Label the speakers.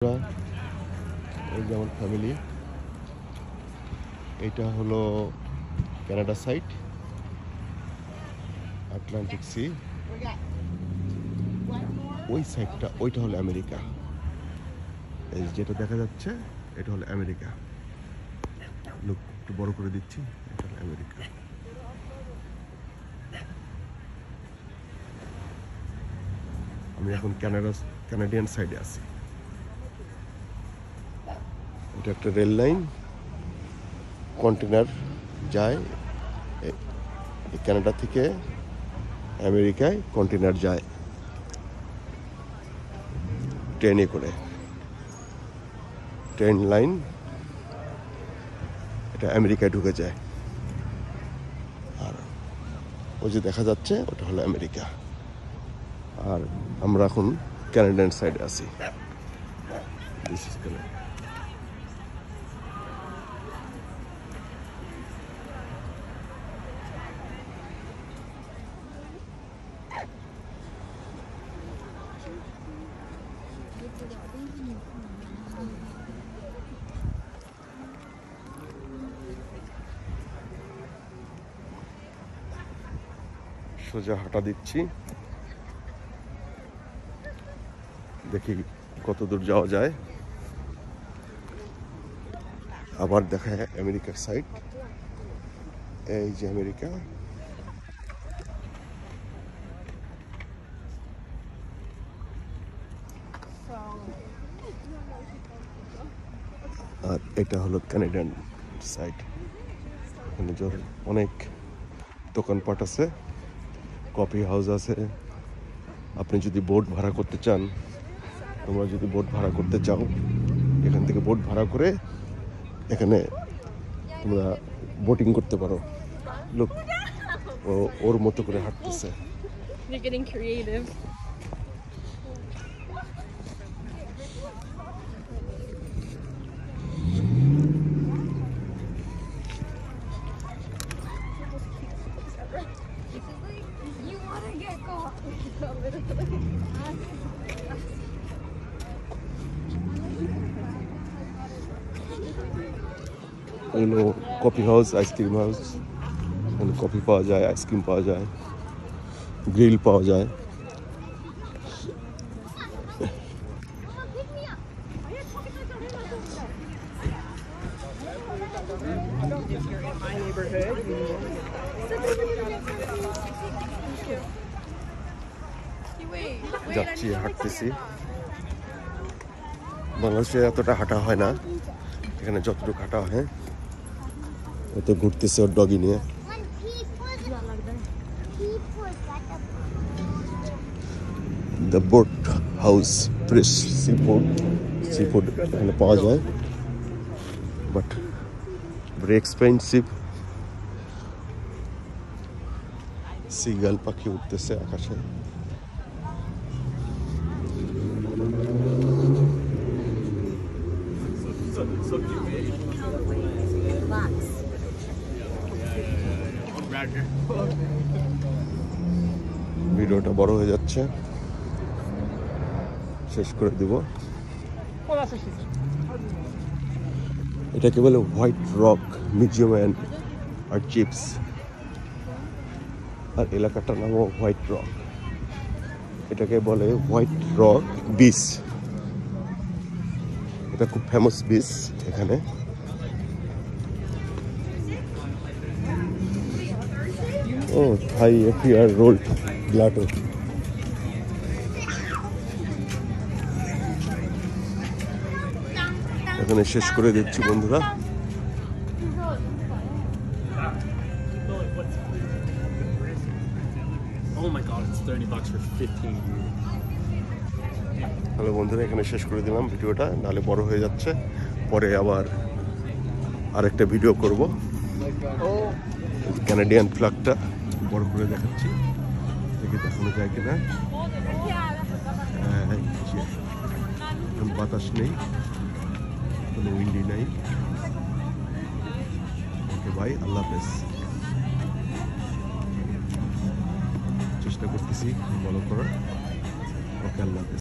Speaker 1: এই যে আমার ফ্যামিলি, এটা হলো কানাডা সাইড, আটলান্টিক সি। ওই সাইডটা, ওইটা হলো আমেরিকা। এই যেটা দেখা যাচ্ছে এটা হলো আমেরিকা। লোক একটু বড় করে দিচ্ছি, এটা হলো আমেরিকা। আমি এখন কানাডিয়ান সাইডে আছি। এটা একটা রেল লাইন, কন্টেনার যায় কানাডা থেকে আমেরিকায়, কন্টেনার যায় ট্রেনে করে। ট্রেন লাইন, এটা আমেরিকায় ঢুকে যায়। আর ওই যে দেখা যাচ্ছে ওটা হলো আমেরিকা। আর আমরা এখন কানাডিয়ান সাইডে আছি। This is Canada. সোজা হাঁটা দিচ্ছি, দেখি কত দূর যাওয়া যায়। আবার দেখা যায় আমেরিকার সাইড। এই যে আমেরিকা। আর এটা হলো কানাডিয়ান সাইড। এখানে অনেক দোকানপাট আছে, কফি হাউস আছে। আপনি যদি বোট ভাড়া করতে চান, তোমরা যদি বোট ভাড়া করতে চাও, এখান থেকে বোট ভাড়া করে এখানে তোমরা বোটিং করতে পারো। লোক ওর মতো করে হাঁটতেছে।
Speaker 2: You're getting creative. You want to get caught.
Speaker 1: এগুলো কফি হাউস, আইসক্রিম হাউস। এখানে কফি পাওয়া যায়, আইসক্রিম পাওয়া যায়, গ্রিল পাওয়া যায়। যাচ্ছি, হাঁটতেছি। বাংলাদেশে এতটা হাঁটা হয় না, এখানে যতটুকু হাঁটা হয়। ও তো ঘুরতেছে ওর ডগি নিয়ে। The boat house, fresh sea food এখানে পাওয়া যায়, বাট ভেরি এক্সপেন্সিভ। সিগাল পাখি উঠতেছে আকাশে। ভিডিওটা বড় হয়ে যাচ্ছে, শেষ করে দিব। এটাকে বলে হোয়াইট রক মিউজিয়াম অ্যান্ড আর্চিভস। আর এলাকাটার নামও হোয়াইট রক। এটাকে বলে হোয়াইট রক বিচ। এটা খুব ফেমাস বিচ এখানে। ও থাই এফিয়ার রোল্ড গ্লাটো। এখানে শেষ করে দিচ্ছি বন্ধুরা। হ্যালো বন্ধুরা, এখানে শেষ করে দিলাম ভিডিওটা, নাহলে বড় হয়ে যাচ্ছে। পরে আবার আরেকটা ভিডিও করব। কানাডিয়ান ফ্ল্যাগটা বড় করে দেখাচ্ছি, দেখে দেখানো যায় কিনা। বাতাস নেই, কোনো উইন্ডি নেই। ওকে ভাই, আল্লাহ হাফেজ। চেষ্টা করতেছি ফলো করার। ওকে, আল্লাহ হাফেজ।